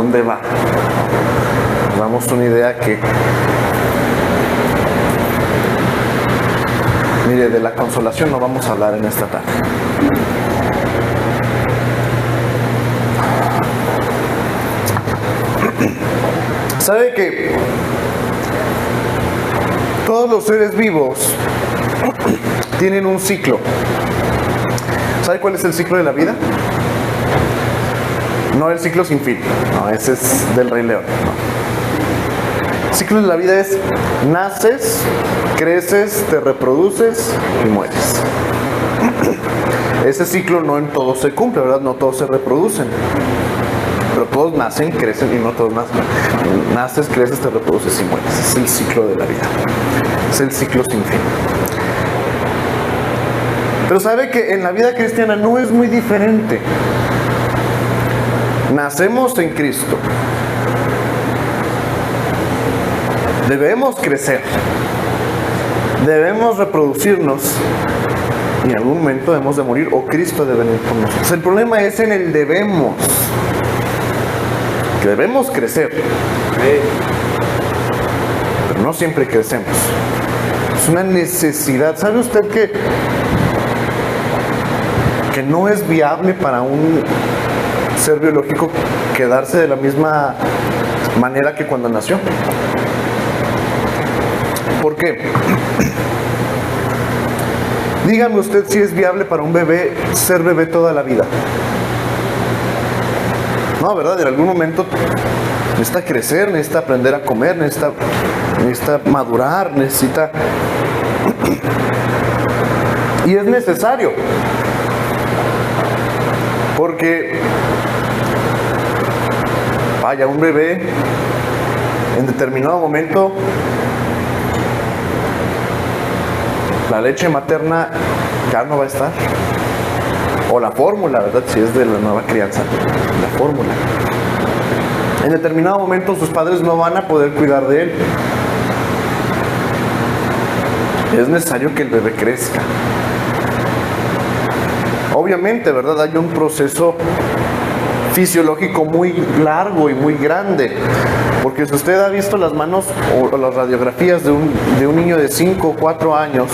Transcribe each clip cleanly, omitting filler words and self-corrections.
dónde va. Nos damos una idea que, mire, de la consolación no vamos a hablar en esta tarde. ¿Sabe que todos los seres vivos tienen un ciclo? ¿Sabe cuál es el ciclo de la vida? No el ciclo sin fin, no, ese es del Rey León. No. El ciclo de la vida es: naces, creces, te reproduces y mueres. Ese ciclo no en todos se cumple, ¿verdad? No todos se reproducen. Pero todos nacen, crecen y no todos nacen. Naces, creces, te reproduces y mueres. Es el ciclo de la vida. Es el ciclo sin fin. Pero sabe que en la vida cristiana no es muy diferente. Nacemos en Cristo. Debemos crecer. Debemos reproducirnos. Y en algún momento debemos de morir o Cristo debe venir por nosotros. El problema es en el debemos. Que debemos crecer. Pero no siempre crecemos. Es una necesidad. ¿Sabe usted que no es viable para un ser biológico quedarse de la misma manera que cuando nació? ¿Por qué? Dígame usted si es viable para un bebé ser bebé toda la vida. No, ¿verdad? En algún momento necesita crecer, necesita aprender a comer, necesita madurar, necesita... Y es necesario. Porque, vaya, un bebé en determinado momento, la leche materna ya no va a estar. O la fórmula, ¿verdad? Si es de la nueva crianza, la fórmula. En determinado momento sus padres no van a poder cuidar de él. Es necesario que el bebé crezca. Obviamente, ¿verdad? Hay un proceso fisiológico muy largo y muy grande. Porque si usted ha visto las manos o las radiografías de un niño de 5 o 4 años,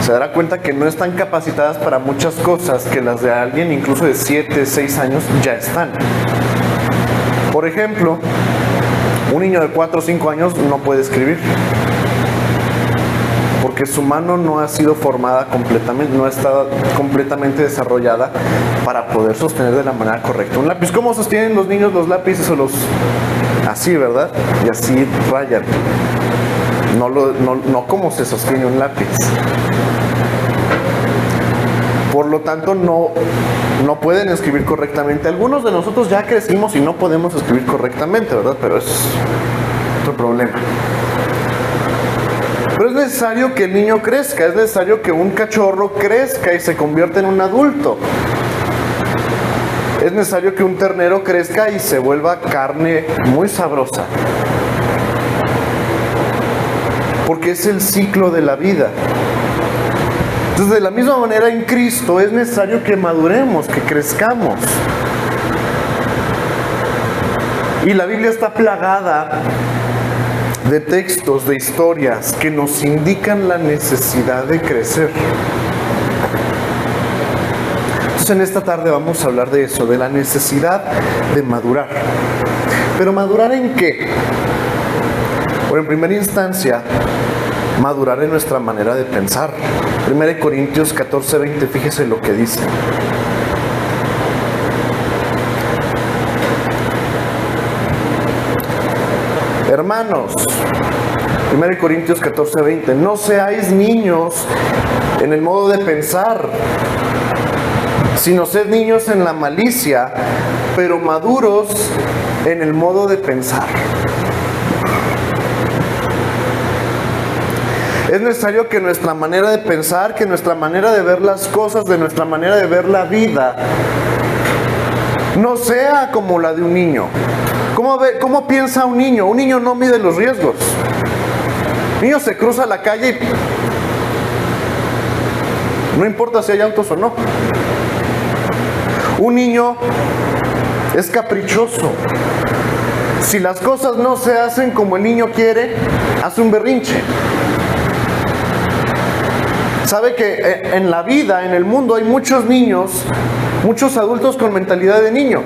se dará cuenta que no están capacitadas para muchas cosas que las de alguien incluso de 7, 6 años ya están. Por ejemplo, un niño de 4 o 5 años no puede escribir. Porque su mano no ha sido formada completamente, no está completamente desarrollada para poder sostener de la manera correcta un lápiz. ¿Cómo sostienen los niños los lápices o los...? Así, ¿verdad? Y así rayan. No como se sostiene un lápiz. Por lo tanto, no pueden escribir correctamente. Algunos de nosotros ya crecimos y no podemos escribir correctamente, ¿verdad? Pero es otro problema. Pero es necesario que el niño crezca, es necesario que un cachorro crezca y se convierta en un adulto. Es necesario que un ternero crezca y se vuelva carne muy sabrosa. Porque es el ciclo de la vida. Entonces, de la misma manera en Cristo es necesario que maduremos, que crezcamos. Y la Biblia está plagada de textos, de historias que nos indican la necesidad de crecer. Entonces en esta tarde vamos a hablar de eso, de la necesidad de madurar. ¿Pero madurar en qué? Bueno, en primera instancia, madurar en nuestra manera de pensar. 1 Corintios 14:20, fíjese lo que dice. Hermanos, 1 Corintios 14:20, no seáis niños en el modo de pensar, sino sed niños en la malicia, pero maduros en el modo de pensar. Es necesario que nuestra manera de pensar, que nuestra manera de ver las cosas, de nuestra manera de ver la vida, no sea como la de un niño. ¿Cómo piensa un niño? Un niño no mide los riesgos. Un niño se cruza la calle y no importa si hay autos o no. Un niño es caprichoso. Si las cosas no se hacen como el niño quiere, hace un berrinche. Sabe que en la vida, en el mundo, hay muchos niños, muchos adultos con mentalidad de niño.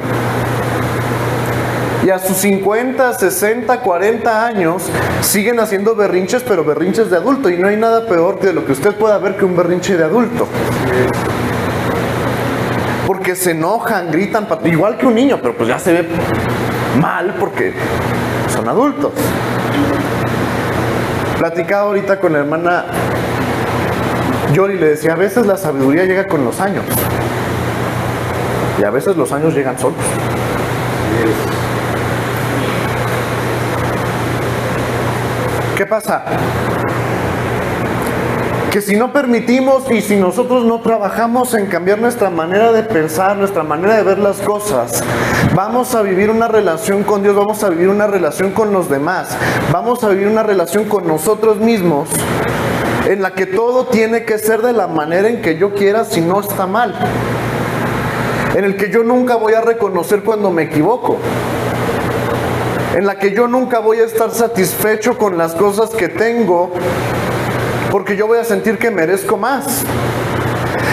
Y a sus 50, 60, 40 años siguen haciendo berrinches, pero berrinches de adulto. Y no hay nada peor de lo que usted pueda ver que un berrinche de adulto. Porque se enojan, gritan, igual que un niño, pero pues ya se ve mal porque son adultos. Platicaba ahorita con la hermana Yori, le decía, a veces la sabiduría llega con los años. Y a veces los años llegan solos. ¿Qué pasa? Que si no permitimos y si nosotros no trabajamos en cambiar nuestra manera de pensar, nuestra manera de ver las cosas, vamos a vivir una relación con Dios, vamos a vivir una relación con los demás, vamos a vivir una relación con nosotros mismos, en la que todo tiene que ser de la manera en que yo quiera, si no está mal. En el que yo nunca voy a reconocer cuando me equivoco. En la que yo nunca voy a estar satisfecho con las cosas que tengo, porque yo voy a sentir que merezco más.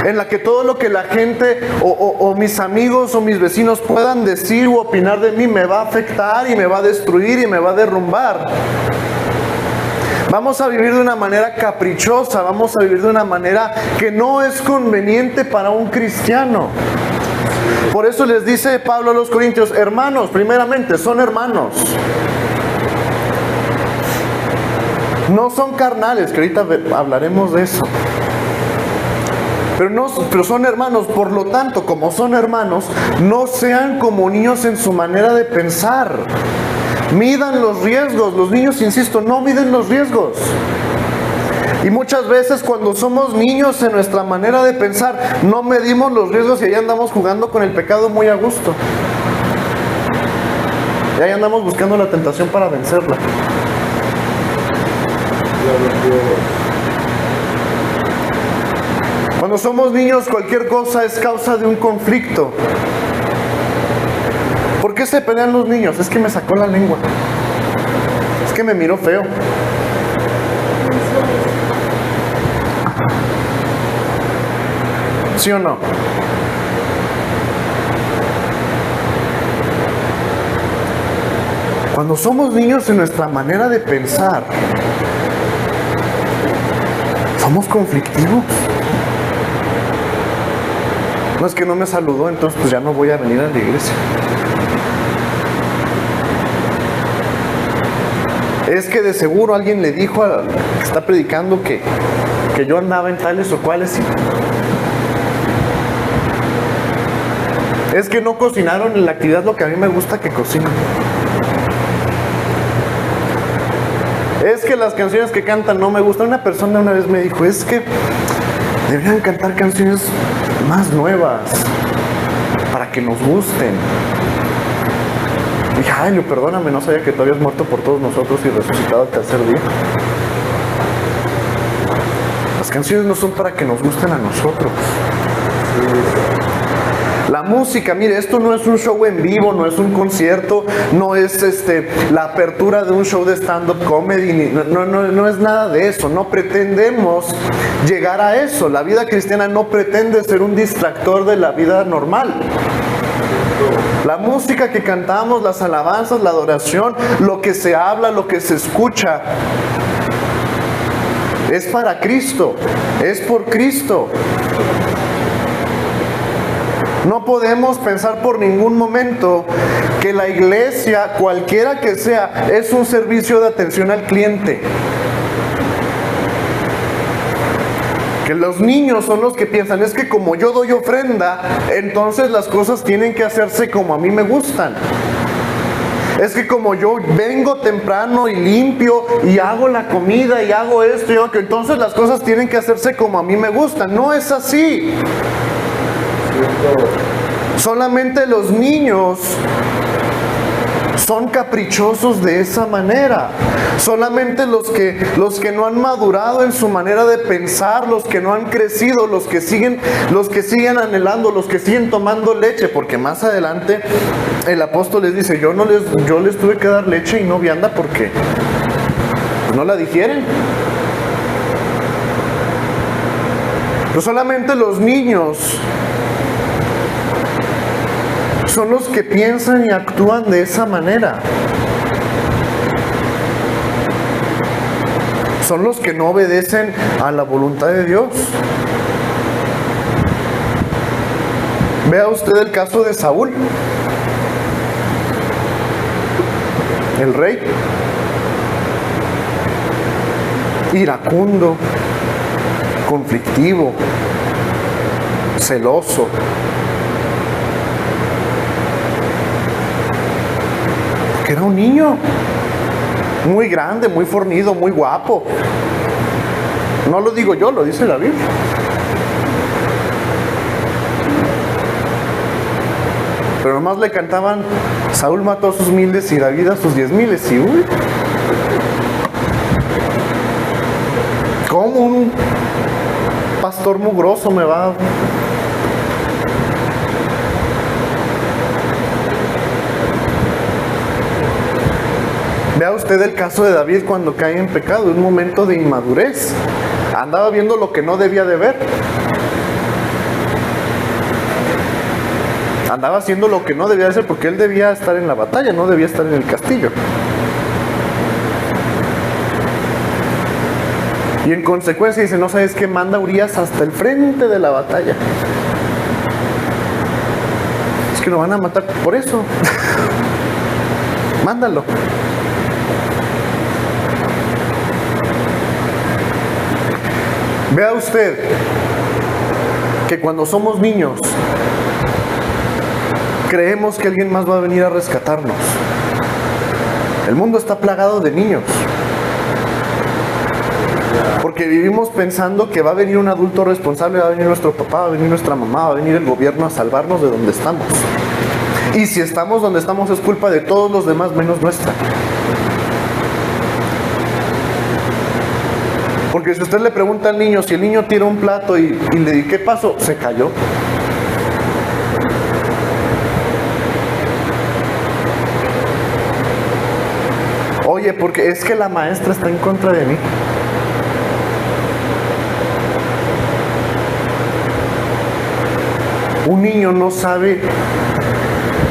En la que todo lo que la gente o mis amigos o mis vecinos puedan decir o opinar de mí me va a afectar y me va a destruir y me va a derrumbar. Vamos a vivir de una manera caprichosa, vamos a vivir de una manera que no es conveniente para un cristiano. Por eso les dice Pablo a los Corintios, hermanos, primeramente, son hermanos. No son carnales, que ahorita hablaremos de eso. Pero son hermanos, por lo tanto, como son hermanos, no sean como niños en su manera de pensar. Midan los riesgos. Los niños, insisto, no miden los riesgos. Y muchas veces cuando somos niños en nuestra manera de pensar, no medimos los riesgos y ahí andamos jugando con el pecado muy a gusto. Y ahí andamos buscando la tentación para vencerla. Cuando somos niños, cualquier cosa es causa de un conflicto. ¿Por qué se pelean los niños? Es que me sacó la lengua. Es que me miró feo. ¿Sí o no? Cuando somos niños en nuestra manera de pensar, somos conflictivos. No es que no me saludó, entonces pues ya no voy a venir a la iglesia. Es que de seguro alguien le dijo a que está predicando que yo andaba en tales o cuales. Es que no cocinaron en la actividad lo que a mí me gusta que cocinen. Es que las canciones que cantan no me gustan. Una persona una vez me dijo, es que deberían cantar canciones más nuevas para que nos gusten. Dije, ay, perdóname, no sabía que tú habías muerto por todos nosotros y resucitado al tercer día. Las canciones no son para que nos gusten a nosotros. La música, mire, esto no es un show en vivo, no es un concierto, no es la apertura de un show de stand-up comedy, no es nada de eso, no pretendemos llegar a eso. La vida cristiana no pretende ser un distractor de la vida normal. La música que cantamos, las alabanzas, la adoración, lo que se habla, lo que se escucha, es para Cristo, es por Cristo. No podemos pensar por ningún momento que la iglesia, cualquiera que sea, es un servicio de atención al cliente. Que los niños son los que piensan, es que como yo doy ofrenda, entonces las cosas tienen que hacerse como a mí me gustan. Es que como yo vengo temprano y limpio y hago la comida y hago esto y que entonces las cosas tienen que hacerse como a mí me gustan. No es así. Solamente los niños son caprichosos de esa manera. Solamente los que no han madurado en su manera de pensar, los que no han crecido, los que siguen anhelando, los que siguen tomando leche, porque más adelante el apóstol les dice, yo les tuve que dar leche y no vianda porque no la digieren. Pero solamente los niños son los que piensan y actúan de esa manera. Son los que no obedecen a la voluntad de Dios. Vea usted el caso de Saúl, el rey, iracundo, conflictivo, celoso. Que era un niño muy grande, muy fornido, muy guapo. No lo digo yo, lo dice la Biblia. Pero nomás le cantaban, Saúl mató a sus 1000 y David a sus 10,000. Y uy, ¿cómo un pastor mugroso me va a... Vea usted el caso de David cuando cae en pecado, un momento de inmadurez. Andaba viendo lo que no debía de ver. Andaba haciendo lo que no debía de hacer porque él debía estar en la batalla, no debía estar en el castillo. Y en consecuencia dice, no sabes qué, manda a Urías hasta el frente de la batalla. Es que lo van a matar por eso. Mándalo. Vea usted que cuando somos niños creemos que alguien más va a venir a rescatarnos. El mundo está plagado de niños. Porque vivimos pensando que va a venir un adulto responsable, va a venir nuestro papá, va a venir nuestra mamá, va a venir el gobierno a salvarnos de donde estamos. Y si estamos donde estamos es culpa de todos los demás menos nuestra. Porque si usted le pregunta al niño, si el niño tira un plato y le dice, ¿qué pasó? Se cayó. Oye, porque es que la maestra está en contra de mí. Un niño no sabe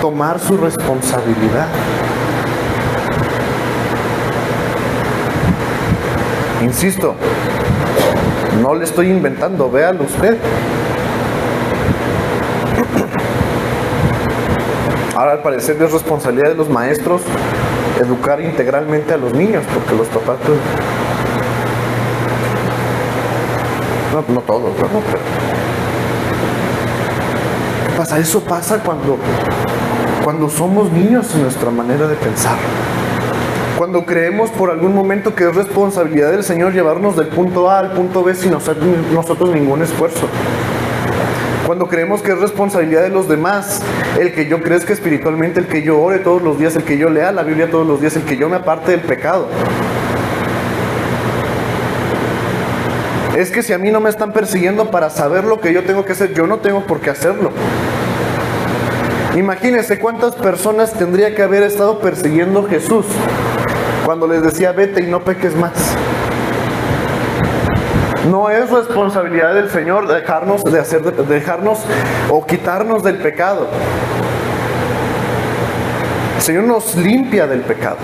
tomar su responsabilidad. Insisto, no le estoy inventando, véalo usted. Ahora al parecer es responsabilidad de los maestros educar integralmente a los niños, porque los papás pues, no todos, ¿no? Pero ¿qué pasa? Eso pasa cuando somos niños en nuestra manera de pensar. Cuando creemos por algún momento que es responsabilidad del Señor llevarnos del punto A al punto B sin hacer nosotros ningún esfuerzo. Cuando creemos que es responsabilidad de los demás el que yo crezca espiritualmente, el que yo ore todos los días, el que yo lea la Biblia todos los días, el que yo me aparte del pecado. Es que si a mí no me están persiguiendo para saber lo que yo tengo que hacer, yo no tengo por qué hacerlo. Imagínense cuántas personas tendría que haber estado persiguiendo Jesús cuando les decía vete y no peques más. No es responsabilidad del Señor dejarnos o quitarnos del pecado. El Señor nos limpia del pecado.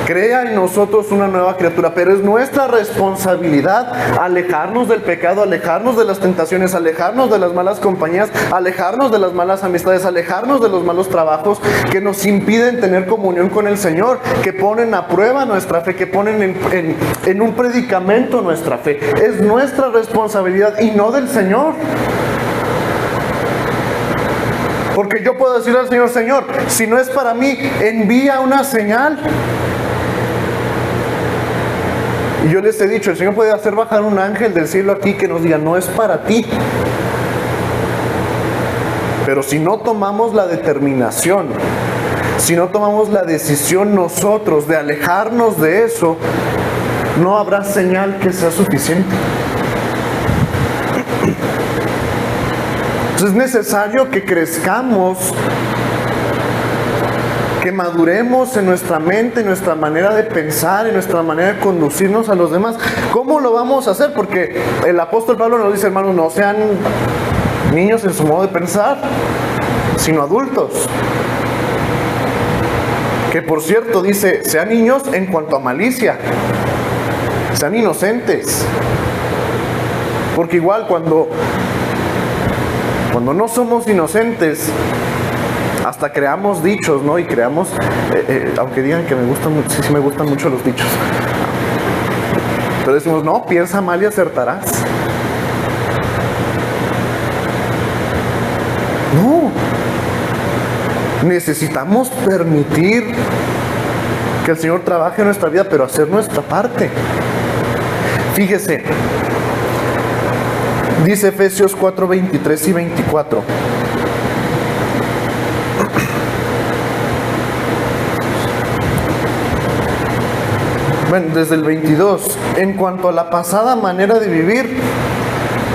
Crea en nosotros una nueva criatura, pero es nuestra responsabilidad alejarnos del pecado, alejarnos de las tentaciones, alejarnos de las malas compañías, alejarnos de las malas amistades, alejarnos de los malos trabajos que nos impiden tener comunión con el Señor, que ponen a prueba nuestra fe, que ponen en un predicamento nuestra fe. Es nuestra responsabilidad y no del Señor. Porque yo puedo decir al Señor, Señor, si no es para mí, envía una señal. Y yo les he dicho, el Señor puede hacer bajar un ángel del cielo aquí que nos diga, no es para ti. Pero si no tomamos la determinación si no tomamos la decisión nosotros de alejarnos de eso, no habrá señal que sea suficiente. Entonces es necesario que crezcamos, que maduremos en nuestra mente, en nuestra manera de pensar, en nuestra manera de conducirnos a los demás. ¿Cómo lo vamos a hacer? Porque el apóstol Pablo nos dice, hermanos, no sean niños en su modo de pensar, sino adultos. Que por cierto dice, sean niños en cuanto a malicia, sean inocentes. Porque igual cuando no somos inocentes, hasta creamos dichos, ¿no? Y creamos, aunque digan que me gustan mucho, sí me gustan mucho los dichos. Pero decimos, no, piensa mal y acertarás. No. Necesitamos permitir que el Señor trabaje en nuestra vida, pero hacer nuestra parte. Fíjese, dice Efesios 4, 23 y 24. Bueno, desde el 22. En cuanto a la pasada manera de vivir,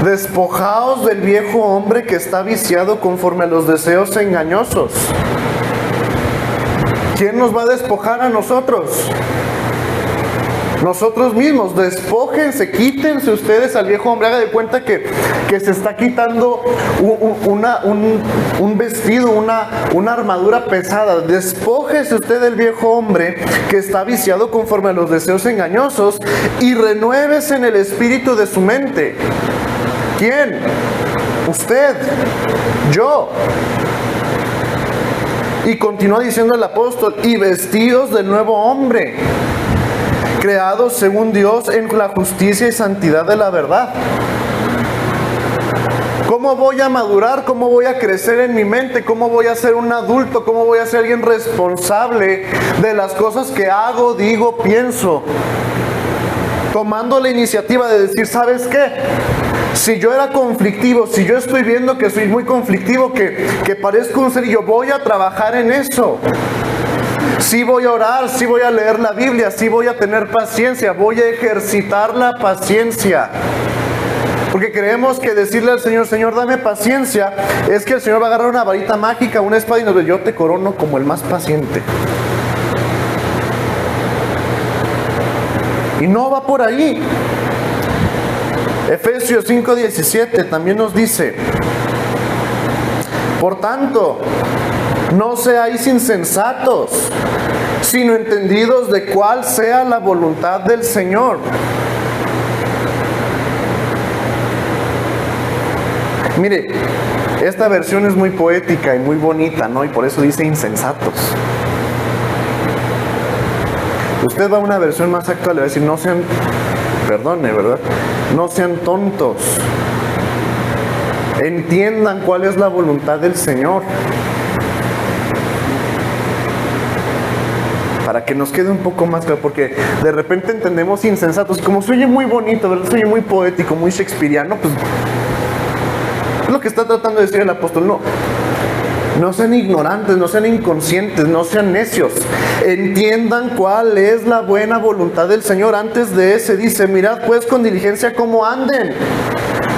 despojaos del viejo hombre que está viciado conforme a los deseos engañosos. ¿Quién nos va a despojar a nosotros? Nosotros mismos. Despójense, quítense ustedes al viejo hombre. Haga de cuenta que se está quitando un vestido, una armadura pesada. Despójese usted del viejo hombre que está viciado conforme a los deseos engañosos y renuévese en el espíritu de su mente. ¿Quién? Usted, yo. Y continúa diciendo el apóstol, y vestidos del nuevo hombre, creados según Dios en la justicia y santidad de la verdad. ¿Cómo voy a madurar? ¿Cómo voy a crecer en mi mente? ¿Cómo voy a ser un adulto? ¿Cómo voy a ser alguien responsable de las cosas que hago, digo, pienso? Tomando la iniciativa de decir, ¿sabes qué? Si yo era conflictivo, si yo estoy viendo que soy muy conflictivo, que parezco un cerillo, voy a trabajar en eso. Sí voy a orar, sí voy a leer la Biblia, sí voy a tener paciencia, voy a ejercitar la paciencia. Porque creemos que decirle al Señor, Señor, dame paciencia, es que el Señor va a agarrar una varita mágica, una espada y nos dice, yo te corono como el más paciente. Y no va por ahí. Efesios 5:17 también nos dice, por tanto, no seáis insensatos, sino entendidos de cuál sea la voluntad del Señor. Mire, esta versión es muy poética y muy bonita, ¿no? Y por eso dice insensatos. Usted va a una versión más actual, le va a decir, no sean, perdone, ¿verdad? No sean tontos. Entiendan cuál es la voluntad del Señor. Para que nos quede un poco más claro, porque de repente entendemos insensatos, como se oye muy bonito, ¿verdad? Se oye muy poético, muy shakespeariano, pues es lo que está tratando de decir el apóstol. No sean ignorantes, no sean inconscientes, no sean necios. Entiendan cuál es la buena voluntad del Señor. Antes de ese dice, mirad pues con diligencia cómo anden,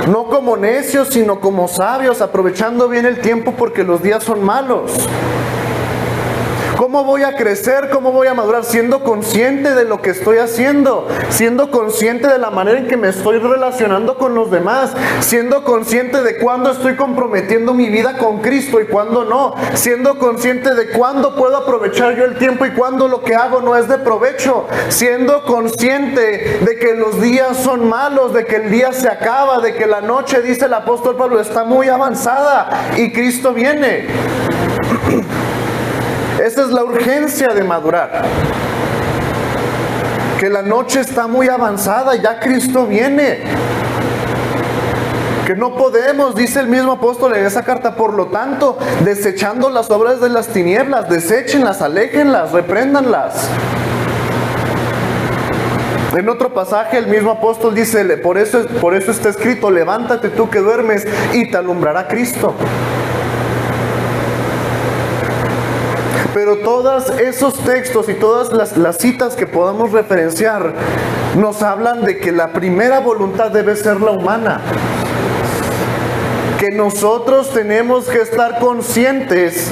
no como necios, sino como sabios, aprovechando bien el tiempo porque los días son malos. ¿Cómo voy a crecer? ¿Cómo voy a madurar? Siendo consciente de lo que estoy haciendo, siendo consciente de la manera en que me estoy relacionando con los demás, siendo consciente de cuándo estoy comprometiendo mi vida con Cristo y cuándo no, siendo consciente de cuándo puedo aprovechar yo el tiempo y cuándo lo que hago no es de provecho, siendo consciente de que los días son malos, de que el día se acaba, de que la noche, dice el apóstol Pablo, está muy avanzada y Cristo viene. Esa es la urgencia de madurar. Que la noche está muy avanzada, ya Cristo viene. Que no podemos, dice el mismo apóstol en esa carta, por lo tanto, desechando las obras de las tinieblas, deséchenlas, aléjenlas, repréndanlas. En otro pasaje el mismo apóstol dice, por eso está escrito, levántate tú que duermes y te alumbrará Cristo. Pero todos esos textos y todas las citas que podamos referenciar nos hablan de que la primera voluntad debe ser la humana. Que nosotros tenemos que estar conscientes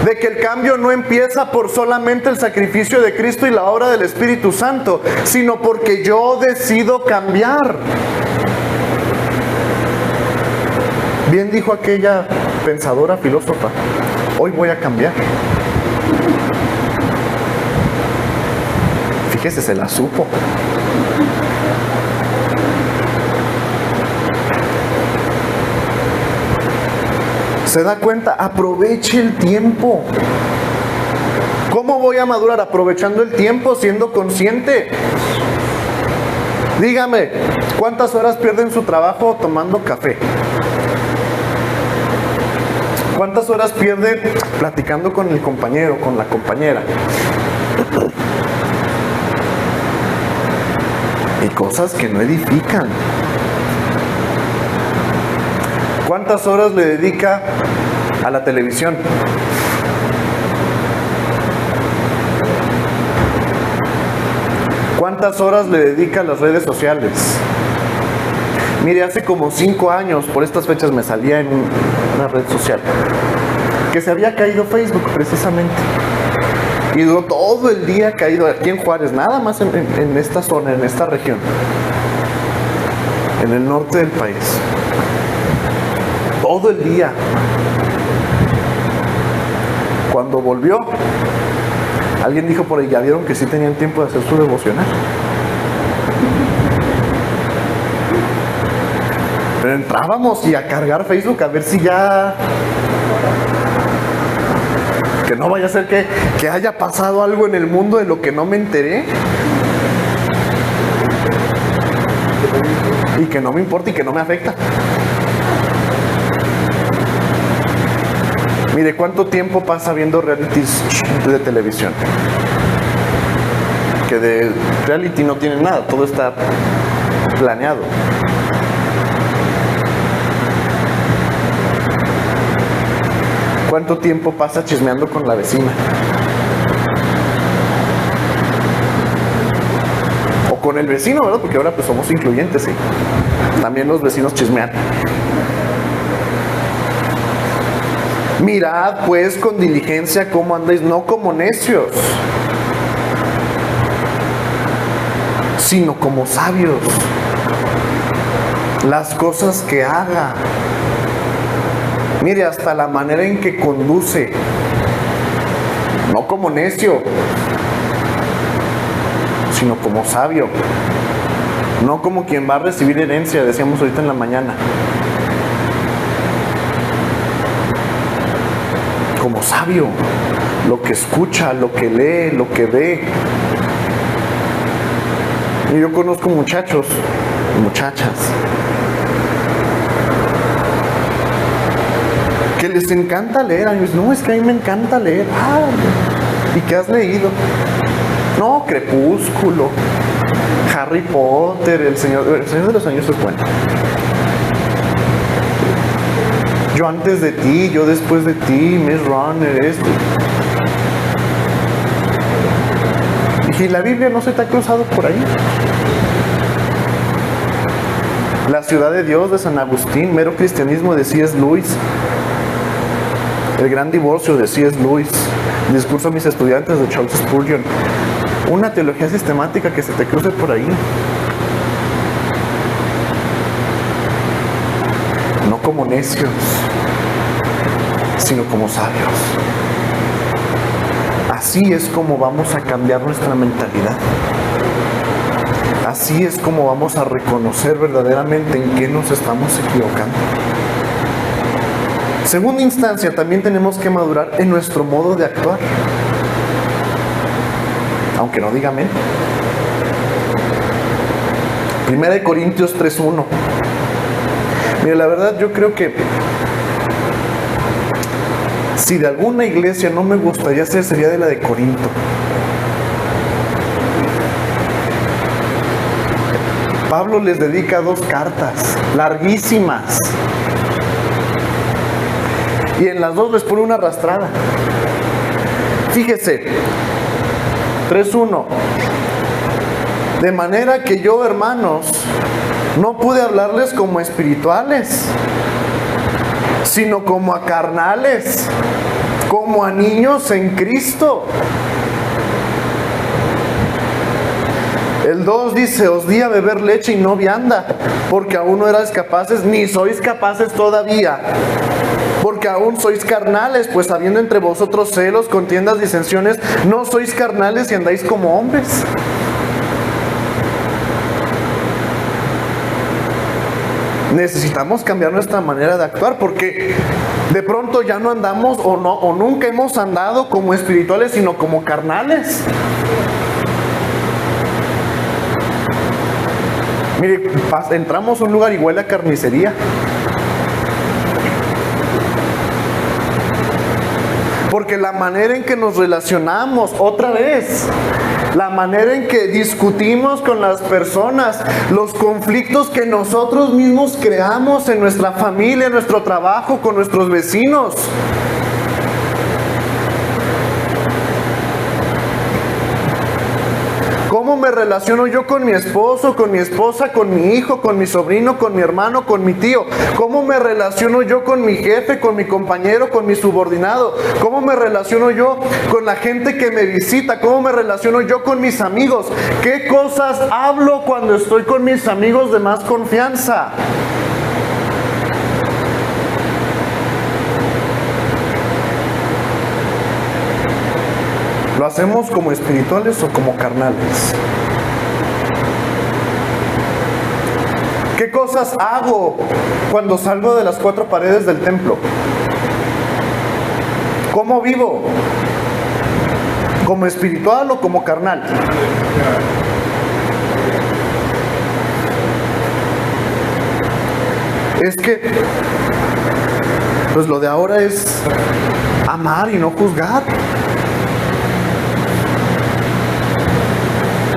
de que el cambio no empieza por solamente el sacrificio de Cristo y la obra del Espíritu Santo, sino porque yo decido cambiar. Bien dijo aquella pensadora filósofa, hoy voy a cambiar. Fíjese, se la supo. ¿Se da cuenta? Aproveche el tiempo. ¿Cómo voy a madurar? Aprovechando el tiempo, siendo consciente. Dígame, ¿cuántas horas pierde en su trabajo tomando café? ¿Cuántas horas pierde platicando con el compañero, con la compañera? Y cosas que no edifican. ¿Cuántas horas le dedica a la televisión? ¿Cuántas horas le dedica a las redes sociales? Mire, hace como 5 años, por estas fechas me salía en una red social, que se había caído Facebook precisamente. Y duró todo el día caído aquí en Juárez, nada más en esta zona, en esta región, en el norte del país. Todo el día. Cuando volvió, alguien dijo por ahí, ya vieron que sí tenían tiempo de hacer su devocional. Pero entrábamos y a cargar Facebook a ver si ya... Que no vaya a ser que haya pasado algo en el mundo de lo que no me enteré. Y que no me importa y que no me afecta. Mire, ¿cuánto tiempo pasa viendo realities de televisión? Que de reality no tienen nada, todo está planeado. ¿Cuánto tiempo pasa chismeando con la vecina? O con el vecino, ¿verdad? Porque ahora pues somos incluyentes, sí. También los vecinos chismean. Mirad pues con diligencia cómo andáis, no como necios, sino como sabios. Las cosas que haga. Mire, hasta la manera en que conduce. No como necio, sino como sabio. No como quien va a recibir herencia, decíamos ahorita en la mañana. Como sabio, lo que escucha, lo que lee, lo que ve. Y yo conozco muchachos, muchachas, que les encanta leer. A mí dicen, no, es que a mí me encanta leer. Ah, ¿y qué has leído? No, Crepúsculo, Harry Potter, el Señor de los Anillos es bueno. Yo antes de ti, yo después de ti, Maze Runner, esto. Y la Biblia no se te ha cruzado por ahí. La ciudad de Dios de San Agustín, mero cristianismo de C.S. Lewis. El gran divorcio de C.S. Lewis. Discurso a mis estudiantes de Charles Spurgeon. Una teología sistemática que se te cruce por ahí. No como necios, sino como sabios. Así es como vamos a cambiar nuestra mentalidad. Así es como vamos a reconocer verdaderamente en qué nos estamos equivocando. Segunda instancia, también tenemos que madurar en nuestro modo de actuar. Aunque no diga amén. 1 Corintios 3:1. Mira, la verdad yo creo que si de alguna iglesia no me gustaría ser, sería de la de Corinto. Pablo les dedica 2 cartas larguísimas y en las 2 les pone una arrastrada. Fíjese, 3:1. De manera que yo, hermanos, no pude hablarles como espirituales, sino como a carnales, como a niños en Cristo. El 2 dice, os di a beber leche y no vianda, porque aún no erais capaces, ni sois capaces todavía, porque aún sois carnales, pues habiendo entre vosotros celos, contiendas, disensiones, no sois carnales y andáis como hombres. Necesitamos cambiar nuestra manera de actuar, porque de pronto ya no andamos o nunca hemos andado como espirituales, sino como carnales. Mire, entramos a un lugar y huele a carnicería. Porque la manera en que nos relacionamos, otra vez, la manera en que discutimos con las personas, los conflictos que nosotros mismos creamos en nuestra familia, en nuestro trabajo, con nuestros vecinos. ¿Cómo me relaciono yo con mi esposo, con mi esposa, con mi hijo, con mi sobrino, con mi hermano, con mi tío? ¿Cómo me relaciono yo con mi jefe, con mi compañero, con mi subordinado? ¿Cómo me relaciono yo con la gente que me visita? ¿Cómo me relaciono yo con mis amigos? ¿Qué cosas hablo cuando estoy con mis amigos de más confianza? ¿Lo hacemos como espirituales o como carnales? ¿Qué cosas hago cuando salgo de las 4 paredes del templo? ¿Cómo vivo? ¿Como espiritual o como carnal? Es que, pues lo de ahora es amar y no juzgar.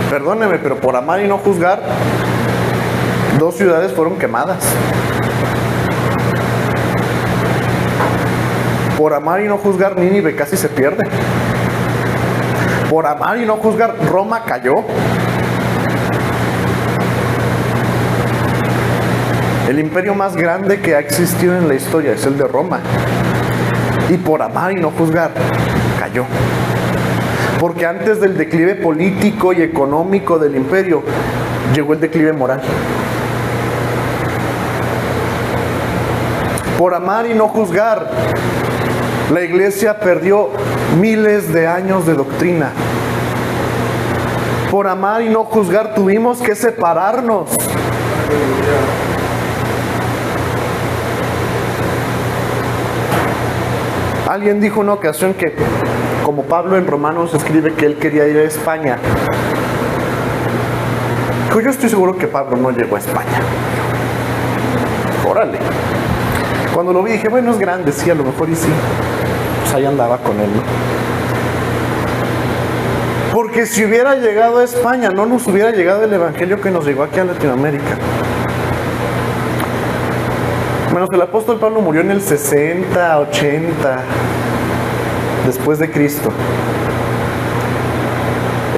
Perdóneme, pero por amar y no juzgar, 2 ciudades fueron quemadas. Por amar y no juzgar, Nínive casi se pierde. Por amar y no juzgar, Roma cayó. El imperio más grande que ha existido en la historia es el de Roma. Y por amar y no juzgar, cayó. Porque antes del declive político y económico del imperio, llegó el declive moral. Por amar y no juzgar, la iglesia perdió miles de años de doctrina. Por amar y no juzgar, tuvimos que separarnos. Alguien dijo en una ocasión que, como Pablo en Romanos escribe que él quería ir a España, yo estoy seguro que Pablo no llegó a España. Órale. Cuando lo vi dije, bueno, es grande, sí, a lo mejor y sí. Pues ahí andaba con él, ¿no? Porque si hubiera llegado a España, no nos hubiera llegado el evangelio que nos llegó aquí a Latinoamérica. Menos que el apóstol Pablo murió en el 60, 80 después de Cristo.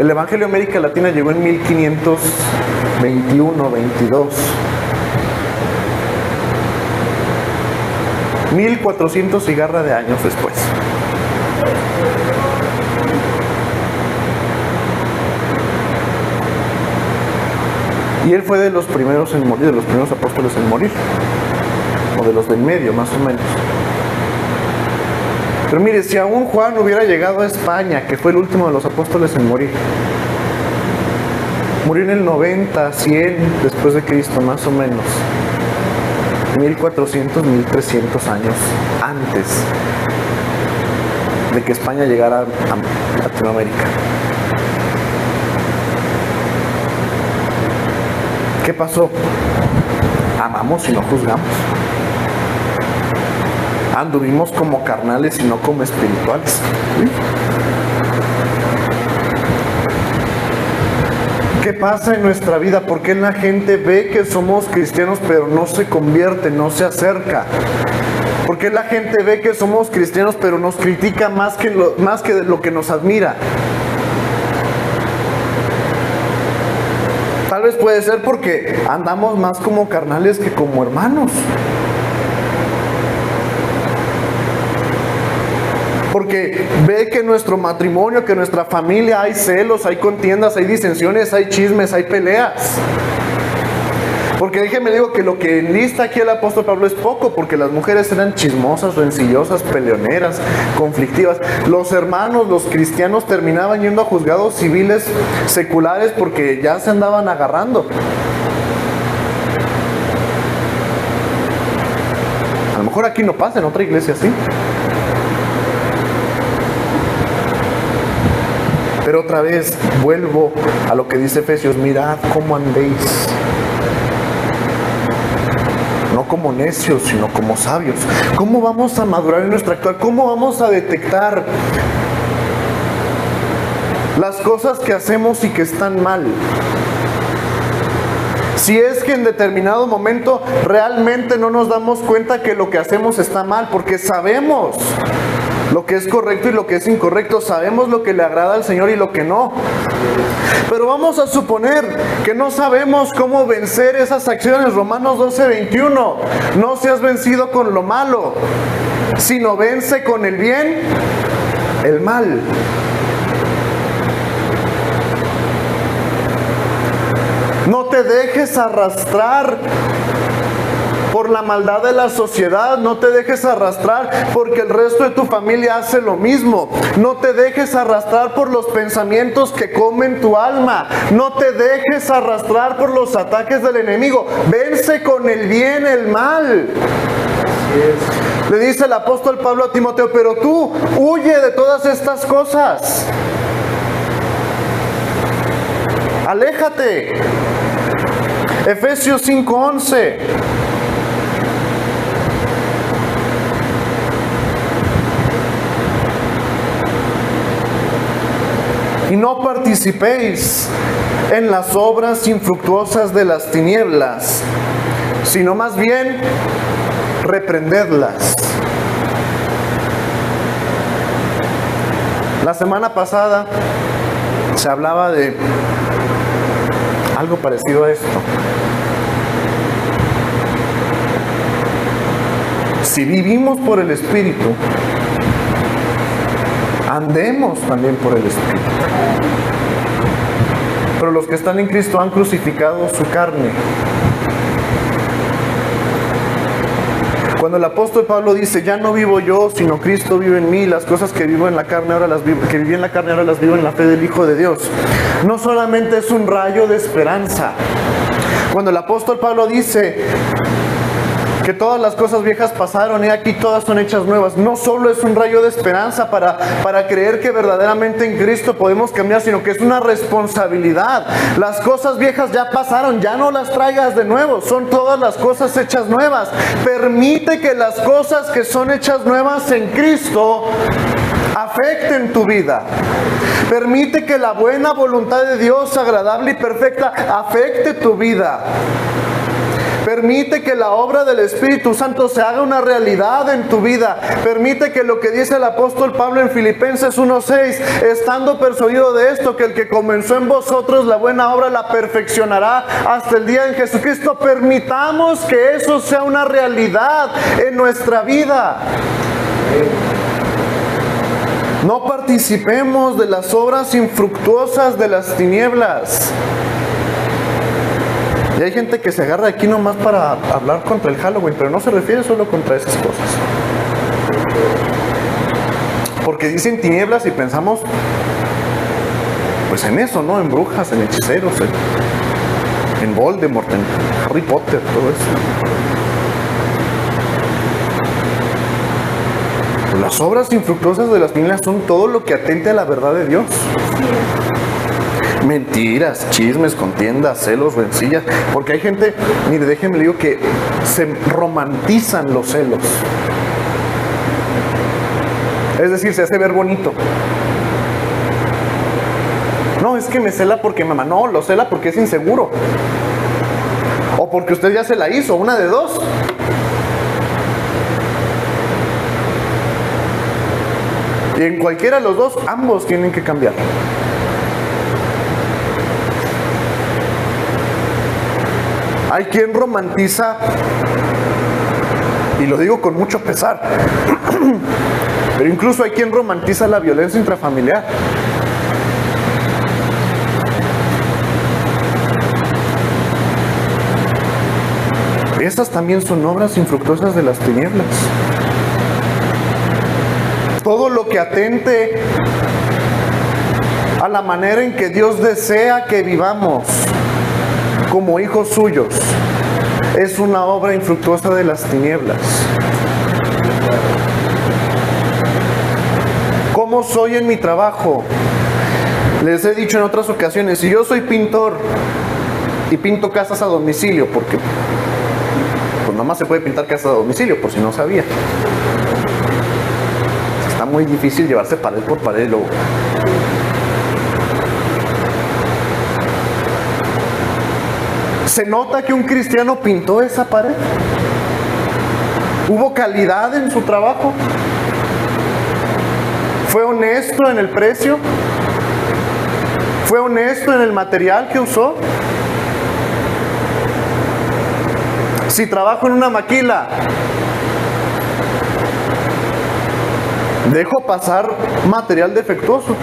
El evangelio a América Latina llegó en 1521, 22. 1400 y garra de años después. Y él fue de los primeros en morir, de los primeros apóstoles en morir. O de los del medio, más o menos. Pero mire, si aún Juan hubiera llegado a España, que fue el último de los apóstoles en morir, murió en el 90, 100 después de Cristo, más o menos. 1400, 1300 años antes de que España llegara a Latinoamérica. ¿Qué pasó? Amamos y no juzgamos. Anduvimos como carnales y no como espirituales. ¿Qué pasa en nuestra vida? ¿Por qué la gente ve que somos cristianos pero no se convierte, no se acerca? Porque la gente ve que somos cristianos, pero nos critica más que lo que nos admira. Tal vez puede ser porque andamos más como carnales que como hermanos. Porque ve que en nuestro matrimonio, que en nuestra familia hay celos, hay contiendas, hay disensiones, hay chismes, hay peleas. Porque déjeme digo que lo que enlista aquí el apóstol Pablo es poco, porque las mujeres eran chismosas, rencillosas, peleoneras, conflictivas. Los hermanos, los cristianos, terminaban yendo a juzgados civiles seculares porque ya se andaban agarrando. A lo mejor aquí no pasa, en otra iglesia sí. Pero otra vez vuelvo a lo que dice Efesios: mirad cómo andéis. No como necios, sino como sabios. ¿Cómo vamos a madurar en nuestro actuar? ¿Cómo vamos a detectar las cosas que hacemos y que están mal? Si es que en determinado momento realmente no nos damos cuenta que lo que hacemos está mal, porque sabemos lo que es correcto y lo que es incorrecto, sabemos lo que le agrada al Señor y lo que no. Pero vamos a suponer que no sabemos cómo vencer esas acciones. Romanos 12:21, no seas vencido con lo malo, sino vence con el bien el mal. No te dejes arrastrar por la maldad de la sociedad, no te dejes arrastrar porque el resto de tu familia hace lo mismo. No te dejes arrastrar por los pensamientos que comen tu alma. No te dejes arrastrar por los ataques del enemigo. Vence con el bien el mal. Le dice el apóstol Pablo a Timoteo: pero tú huye de todas estas cosas. Aléjate. Efesios 5:11. Y no participéis en las obras infructuosas de las tinieblas, sino más bien reprendedlas. La semana pasada se hablaba de algo parecido a esto. Si vivimos por el Espíritu, andemos también por el Espíritu. Pero los que están en Cristo han crucificado su carne. Cuando el apóstol Pablo dice: ya no vivo yo, sino Cristo vive en mí, las cosas que vivo en la carne ahora las vivo, que viví en la carne ahora las vivo en la fe del Hijo de Dios, no solamente es un rayo de esperanza. Cuando el apóstol Pablo dice que todas las cosas viejas pasaron y aquí todas son hechas nuevas, no solo es un rayo de esperanza para creer que verdaderamente en Cristo podemos cambiar, sino que es una responsabilidad. Las cosas viejas ya pasaron, ya no las traigas de nuevo, son todas las cosas hechas nuevas. Permite que las cosas que son hechas nuevas en Cristo afecten tu vida. Permite que la buena voluntad de Dios, agradable y perfecta, afecte tu vida. Permite que la obra del Espíritu Santo se haga una realidad en tu vida. Permite que lo que dice el apóstol Pablo en Filipenses 1:6, estando persuadido de esto, que el que comenzó en vosotros la buena obra la perfeccionará hasta el día en Jesucristo. Permitamos que eso sea una realidad en nuestra vida. No participemos de las obras infructuosas de las tinieblas. Y hay gente que se agarra aquí nomás para hablar contra el Halloween, pero no se refiere solo contra esas cosas. Porque dicen tinieblas y pensamos pues en eso, ¿no? En brujas, en hechiceros, en Voldemort, en Harry Potter, todo eso. Pues las obras infructuosas de las tinieblas son todo lo que atente a la verdad de Dios. Mentiras, chismes, contiendas, celos, rencillas. Porque hay gente, mire, déjenme le digo que se romantizan los celos. Es decir, se hace ver bonito. No, es que me cela porque mamá. No, lo cela porque es inseguro. O porque usted ya se la hizo, una de dos. Y en cualquiera de los dos, ambos tienen que cambiar. Hay quien romantiza, y lo digo con mucho pesar, pero incluso hay quien romantiza la violencia intrafamiliar. Esas también son obras infructuosas de las tinieblas. Todo lo que atente a la manera en que Dios desea que vivamos como hijos suyos es una obra infructuosa de las tinieblas. ¿Cómo soy en mi trabajo? Les he dicho en otras ocasiones, si yo soy pintor y pinto casas a domicilio, porque pues nomás se puede pintar casas a domicilio, por si no sabía. Está muy difícil llevarse pared por pared luego. ¿Se nota que un cristiano pintó esa pared? ¿Hubo calidad en su trabajo? ¿Fue honesto en el precio? ¿Fue honesto en el material que usó? Si trabajo en una maquila, ¿dejo pasar material defectuoso?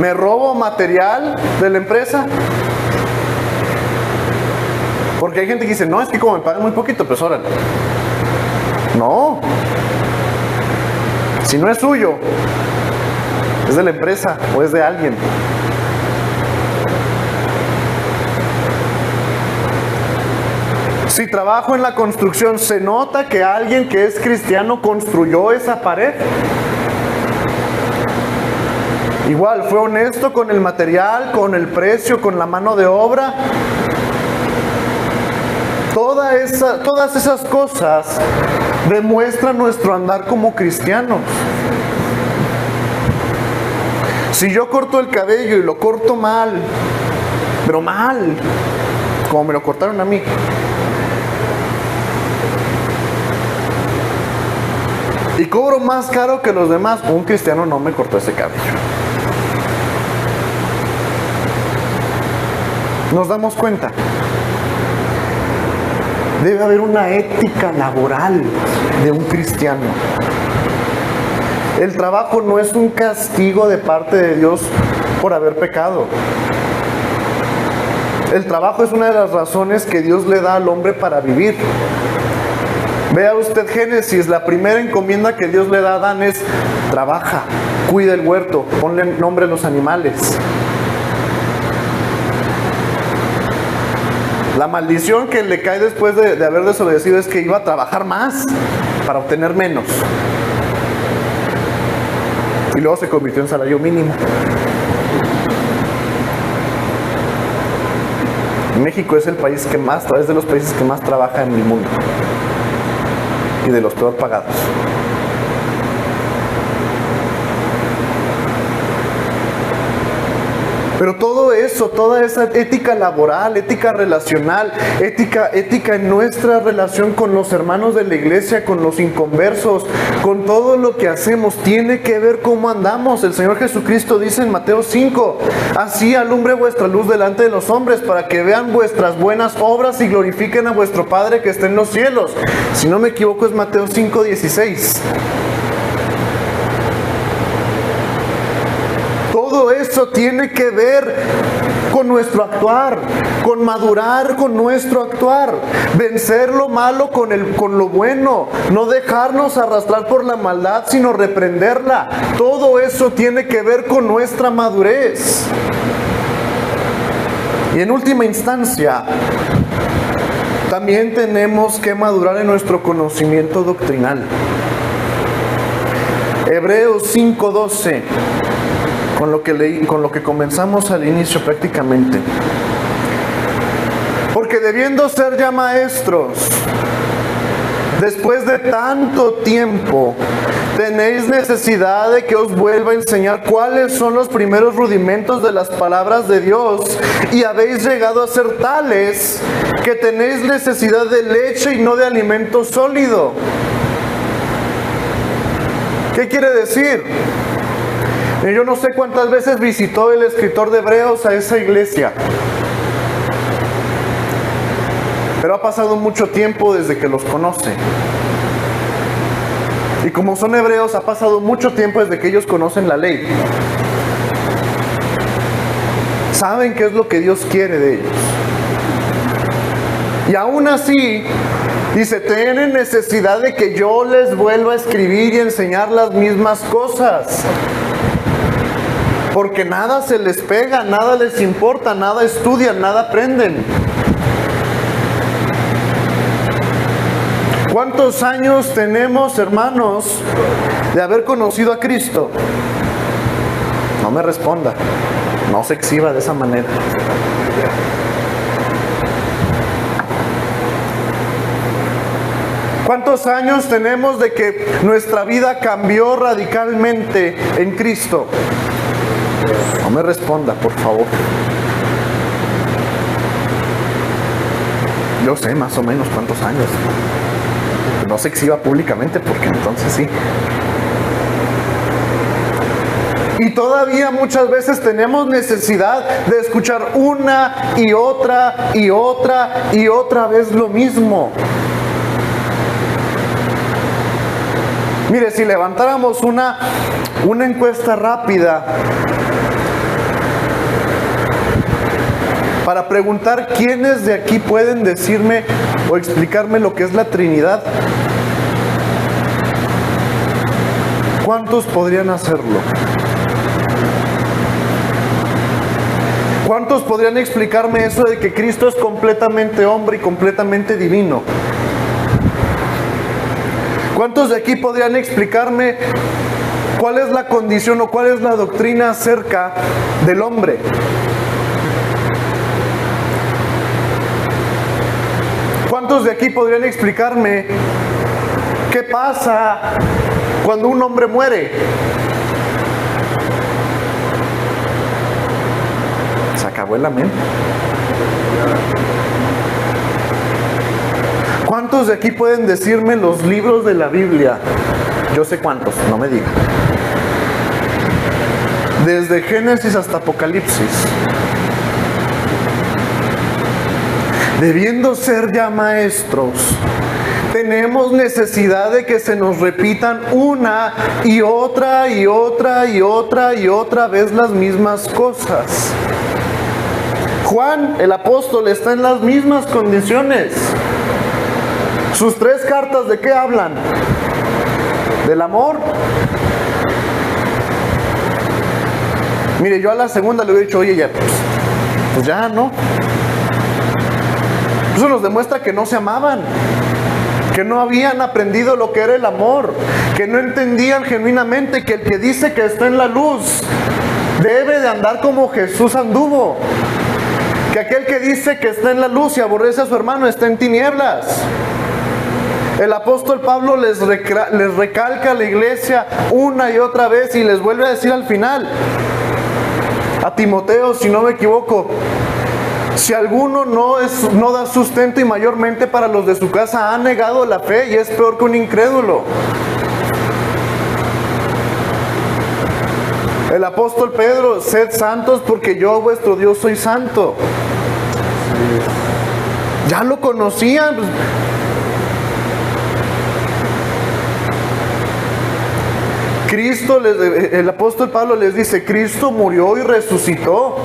¿Me robo material de la empresa? Porque hay gente que dice, no, es que como me pagan muy poquito, pues órale. No. Si no es suyo, es de la empresa o es de alguien. Si trabajo en la construcción, ¿se nota que alguien que es cristiano construyó esa pared? Igual, ¿fue honesto con el material, con el precio, con la mano de obra? Todas esas cosas demuestran nuestro andar como cristianos. Si yo corto el cabello y lo corto mal, pero mal, como me lo cortaron a mí, y cobro más caro que los demás, un cristiano no me cortó ese cabello. Nos damos cuenta. Debe haber una ética laboral de un cristiano. El trabajo no es un castigo de parte de Dios por haber pecado. El trabajo es una de las razones que Dios le da al hombre para vivir. Vea usted Génesis, la primera encomienda que Dios le da a Adán es: trabaja, cuida el huerto, ponle nombre a los animales. La maldición que le cae después de haber desobedecido es que iba a trabajar más para obtener menos. Y luego se convirtió en salario mínimo. México es el país que más, es de los países que más trabaja en el mundo. Y de los peor pagados. Pero todo eso, toda esa ética laboral, ética relacional, ética en nuestra relación con los hermanos de la iglesia, con los inconversos, con todo lo que hacemos, tiene que ver cómo andamos. El Señor Jesucristo dice en Mateo 5, así alumbre vuestra luz delante de los hombres, para que vean vuestras buenas obras y glorifiquen a vuestro Padre que está en los cielos. Si no me equivoco es Mateo 5:16. Todo eso tiene que ver con nuestro actuar, con madurar con nuestro actuar, vencer lo malo con lo bueno, no dejarnos arrastrar por la maldad, sino reprenderla. Todo eso tiene que ver con nuestra madurez. Y en última instancia, también tenemos que madurar en nuestro conocimiento doctrinal. Hebreos 5:12. Con lo que comenzamos al inicio prácticamente. Porque debiendo ser ya maestros, después de tanto tiempo, tenéis necesidad de que os vuelva a enseñar cuáles son los primeros rudimentos de las palabras de Dios, y habéis llegado a ser tales que tenéis necesidad de leche y no de alimento sólido. ¿Qué quiere decir? Yo no sé cuántas veces visitó el escritor de Hebreos a esa iglesia, pero ha pasado mucho tiempo desde que los conoce. Y como son hebreos, ha pasado mucho tiempo desde que ellos conocen la ley. Saben qué es lo que Dios quiere de ellos. Y aún así, dice, tienen necesidad de que yo les vuelva a escribir y enseñar las mismas cosas. Porque nada se les pega, nada les importa, nada estudian, nada aprenden. ¿Cuántos años tenemos, hermanos, de haber conocido a Cristo? No me responda, no se exhiba de esa manera. ¿Cuántos años tenemos de que nuestra vida cambió radicalmente en Cristo? No me responda, por favor. Yo sé más o menos cuántos años. No se exhiba públicamente porque entonces sí. Y todavía muchas veces tenemos necesidad de escuchar una y otra y otra y otra vez lo mismo. Mire, si levantáramos una encuesta rápida para preguntar quiénes de aquí pueden decirme o explicarme lo que es la Trinidad, ¿cuántos podrían hacerlo? ¿Cuántos podrían explicarme eso de que Cristo es completamente hombre y completamente divino? ¿Cuántos de aquí podrían explicarme cuál es la condición o cuál es la doctrina acerca del hombre? ¿Cuántos de aquí podrían explicarme qué pasa cuando un hombre muere? Se acabó el amén. ¿Cuántos de aquí pueden decirme los libros de la Biblia? Yo sé cuántos, no me digan. Desde Génesis hasta Apocalipsis. Debiendo ser ya maestros, tenemos necesidad de que se nos repitan una y otra y otra y otra y otra vez las mismas cosas. Juan, el apóstol, está en las mismas condiciones. Sus 3 cartas, ¿de qué hablan? ¿Del amor? Mire, yo a la segunda le hubiera dicho, oye, ya, pues ya, ¿no? Eso nos demuestra que no se amaban, que no habían aprendido lo que era el amor, que no entendían genuinamente que el que dice que está en la luz debe de andar como Jesús anduvo, que aquel que dice que está en la luz y aborrece a su hermano está en tinieblas. El apóstol Pablo les recalca a la iglesia una y otra vez y les vuelve a decir al final, a Timoteo, si no me equivoco, si alguno no da sustento y mayormente para los de su casa ha negado la fe y es peor que un incrédulo. El apóstol Pedro, sed santos porque yo vuestro Dios soy santo. Ya lo conocían. El apóstol Pablo les dice, Cristo murió y resucitó.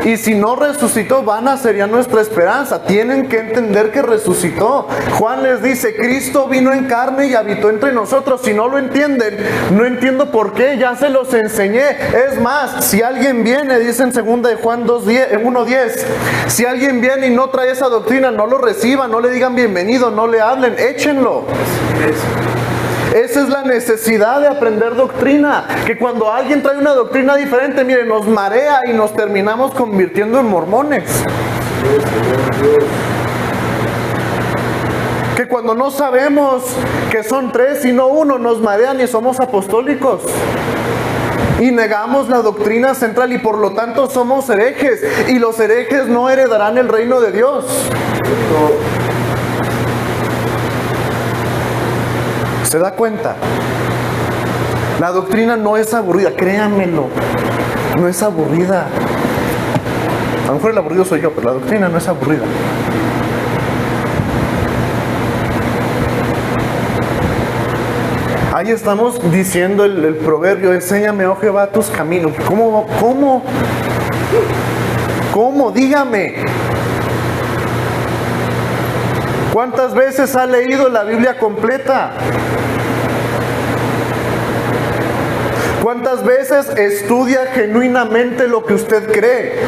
Y si no resucitó, vana sería nuestra esperanza. Tienen que entender que resucitó. Juan les dice, Cristo vino en carne y habitó entre nosotros. Si no lo entienden, no entiendo por qué, ya se los enseñé. Es más, si alguien viene, dice en 2 de Juan 1:10, si alguien viene y no trae esa doctrina, no lo reciban, no le digan bienvenido, no le hablen, échenlo. Esa es la necesidad de aprender doctrina, que cuando alguien trae una doctrina diferente, mire, nos marea y nos terminamos convirtiendo en mormones. Que cuando no sabemos que son 3 y no 1, nos marean y somos apostólicos. Y negamos la doctrina central y por lo tanto somos herejes. Y los herejes no heredarán el reino de Dios. ¿Se da cuenta? La doctrina no es aburrida, créanmelo, no es aburrida. A lo mejor el aburrido soy yo, pero la doctrina no es aburrida. Ahí estamos diciendo el proverbio, enséñame, oh Jehová, tus caminos. ¿Cómo? Dígame. ¿Cuántas veces ha leído la Biblia completa? ¿Cuántas veces estudia genuinamente lo que usted cree?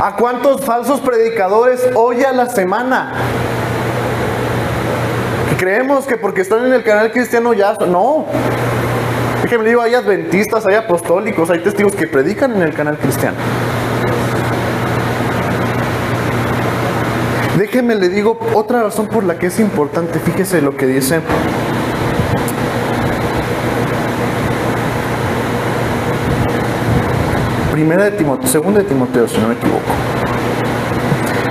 ¿A cuántos falsos predicadores oye a la semana? Creemos que porque están en el canal cristiano ya... No. Déjenme digo, hay adventistas, hay apostólicos, hay testigos que predican en el canal cristiano. Déjenme le digo otra razón por la que es importante. Fíjese lo que dice. Segunda de Timoteo, si no me equivoco.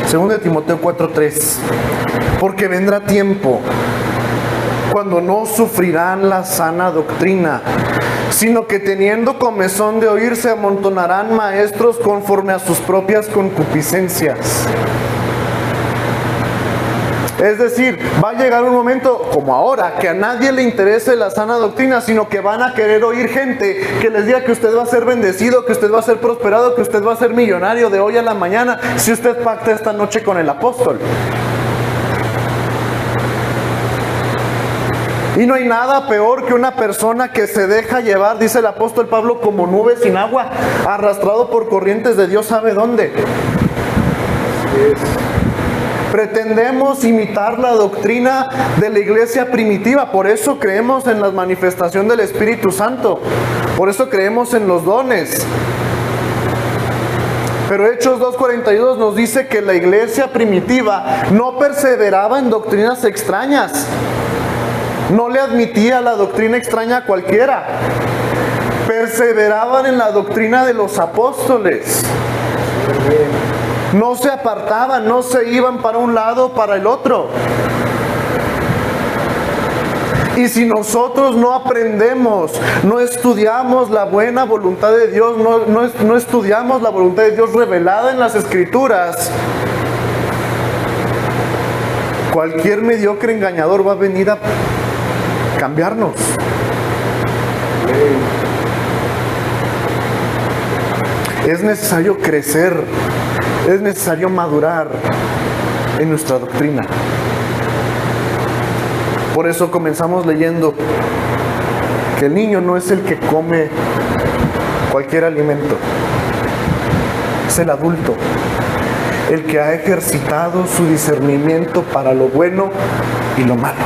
Segunda de Timoteo 4:3. Porque vendrá tiempo cuando no sufrirán la sana doctrina, sino que teniendo comezón de oír se amontonarán maestros conforme a sus propias concupiscencias. Es decir, va a llegar un momento, como ahora, que a nadie le interese la sana doctrina, sino que van a querer oír gente que les diga que usted va a ser bendecido, que usted va a ser prosperado, que usted va a ser millonario de hoy a la mañana, si usted pacta esta noche con el apóstol. Y no hay nada peor que una persona que se deja llevar, dice el apóstol Pablo, como nube sin agua, arrastrado por corrientes de Dios sabe dónde. Pretendemos imitar la doctrina de la iglesia primitiva, por eso creemos en la manifestación del Espíritu Santo, por eso creemos en los dones. Pero Hechos 2:42 nos dice que la iglesia primitiva no perseveraba en doctrinas extrañas, no le admitía la doctrina extraña a cualquiera, perseveraban en la doctrina de los apóstoles. No se apartaban, no se iban para un lado o para el otro. Y si nosotros no aprendemos, no estudiamos la buena voluntad de Dios, no estudiamos la voluntad de Dios revelada en las Escrituras, cualquier mediocre engañador va a venir a cambiarnos. Es necesario crecer. Es necesario madurar en nuestra doctrina. Por eso comenzamos leyendo que el niño no es el que come cualquier alimento, es el adulto, el que ha ejercitado su discernimiento para lo bueno y lo malo,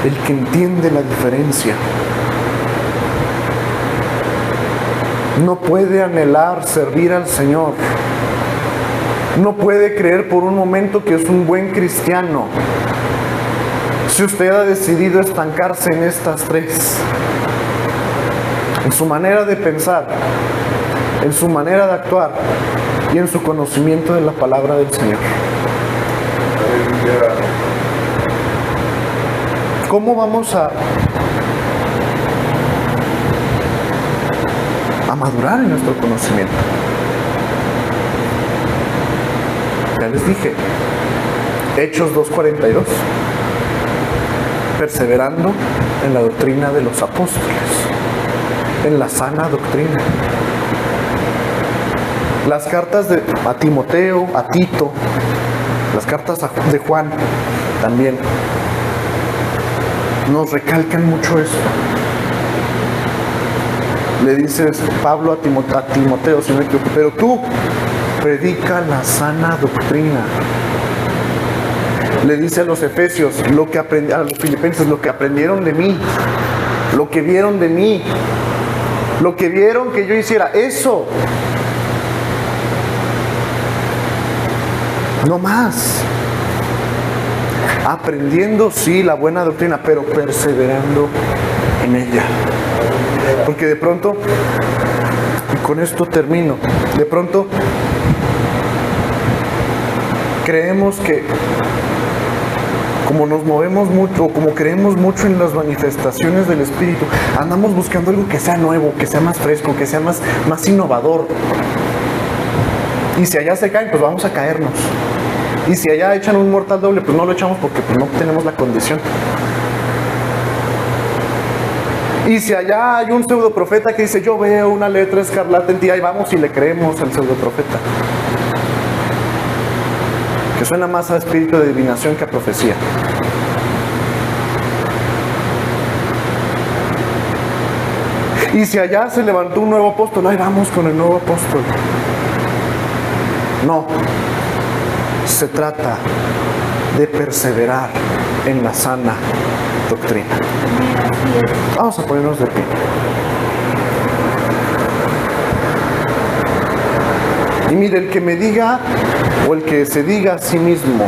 el que entiende la diferencia. No puede anhelar servir al Señor. No puede creer por un momento que es un buen cristiano si usted ha decidido estancarse en estas tres: en su manera de pensar, en su manera de actuar y en su conocimiento de la palabra del Señor. ¿Cómo vamos a madurar en nuestro conocimiento? Ya les dije, Hechos 2:42, perseverando en la doctrina de los apóstoles, en la sana doctrina. Las cartas a Timoteo, a Tito, las cartas de Juan también nos recalcan mucho esto. Le dice Pablo a Timoteo, si no me equivoco, pero tú predica la sana doctrina. Le dice a los Efesios, a los Filipenses, lo que aprendieron de mí, lo que vieron de mí, lo que vieron que yo hiciera, eso. No más. Aprendiendo, sí, la buena doctrina, pero perseverando en ella. Porque de pronto, y con esto termino, de pronto creemos que como nos movemos mucho, como creemos mucho en las manifestaciones del Espíritu, andamos buscando algo que sea nuevo, que sea más fresco, que sea más innovador. Y si allá se caen, pues vamos a caernos. Y si allá echan un mortal doble, pues no lo echamos porque pues no tenemos la condición. Y si allá hay un pseudoprofeta que dice, yo veo una letra escarlata en ti, ahí vamos y le creemos al pseudoprofeta. Que suena más a espíritu de adivinación que a profecía. Y si allá se levantó un nuevo apóstol, ahí vamos con el nuevo apóstol. No, se trata de perseverar en la sana doctrina. Vamos a ponernos de pie. Y mire, el que me diga, o el que se diga a sí mismo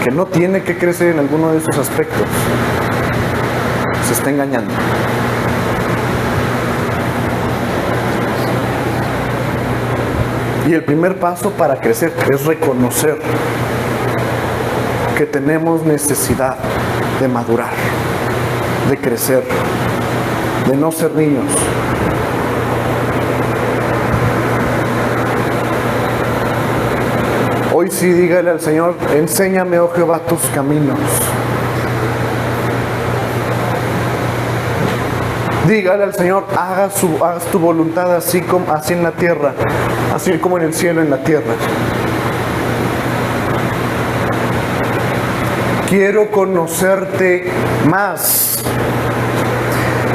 que no tiene que crecer en alguno de esos aspectos, se está engañando. Y el primer paso para crecer es reconocer que tenemos necesidad de madurar, de crecer, de no ser niños. Hoy sí dígale al Señor, enséñame, oh Jehová, tus caminos. Dígale al Señor, hagas tu voluntad así en la tierra, así como en el cielo, en la tierra. Quiero conocerte más.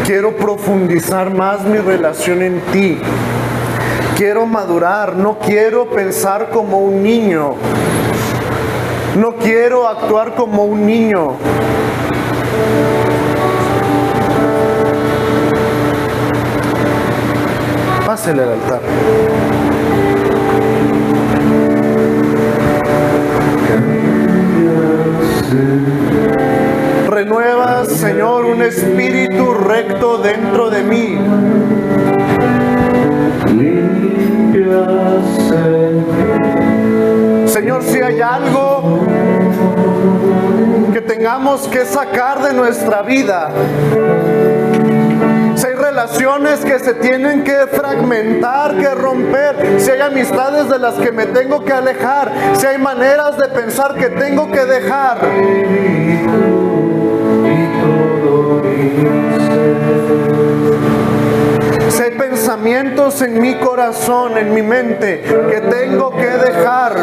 Quiero profundizar más mi relación en ti. Quiero madurar, no quiero pensar como un niño. No quiero actuar como un niño. Pásele al altar. Renueva, Señor, un espíritu recto dentro de mí. Señor, si hay algo que tengamos que sacar de nuestra vida, si hay relaciones que se tienen que fragmentar, que romper, si hay amistades de las que me tengo que alejar, si hay maneras de pensar que tengo que dejar, si hay pensamientos en mi corazón, en mi mente, que tengo que dejar,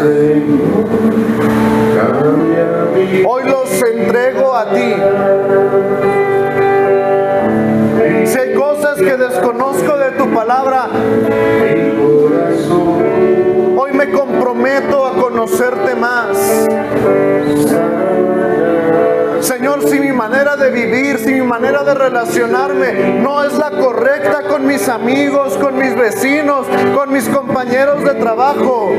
hoy los entrego a ti. Si hay cosas que desconozco de tu palabra, hoy me comprometo a conocerte más. Señor, si mi manera de vivir, si mi manera de relacionarme no es la correcta con mis amigos, con mis vecinos, con mis compañeros de trabajo,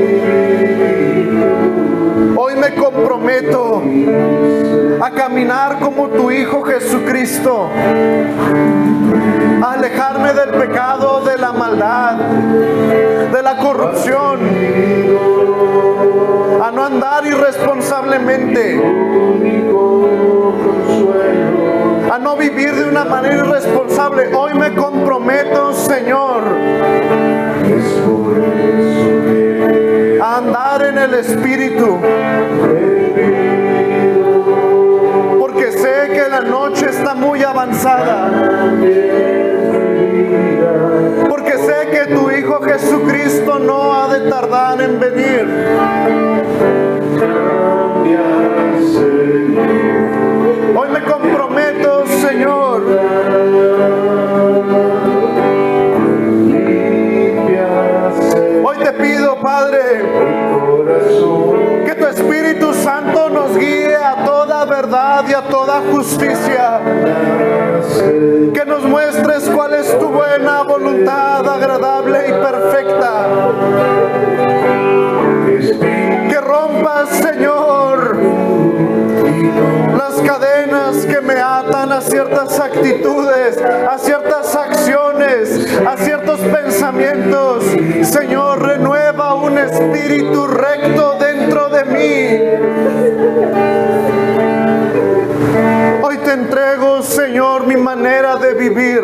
hoy me comprometo a caminar como tu Hijo Jesucristo, a alejarme del pecado, de la maldad, de la corrupción, a no andar irresponsablemente, a no vivir de una manera irresponsable. Hoy me comprometo, Señor, a andar en el Espíritu, porque sé que la noche está muy avanzada, porque sé que tu Hijo Jesucristo no ha de tardar en venir. Hoy me comprometo, Señor, hoy te pido, Padre, que tu Espíritu Santo nos guíe a toda verdad y a toda justicia, que nos muestres cuál es tu buena voluntad, agradable y perfecta, que rompas, Señor, las cadenas que me atan a ciertas actitudes, a ciertas acciones, a ciertos pensamientos. Señor, renueva un espíritu recto dentro dentro de mí. Hoy te entrego, Señor, mi manera de vivir.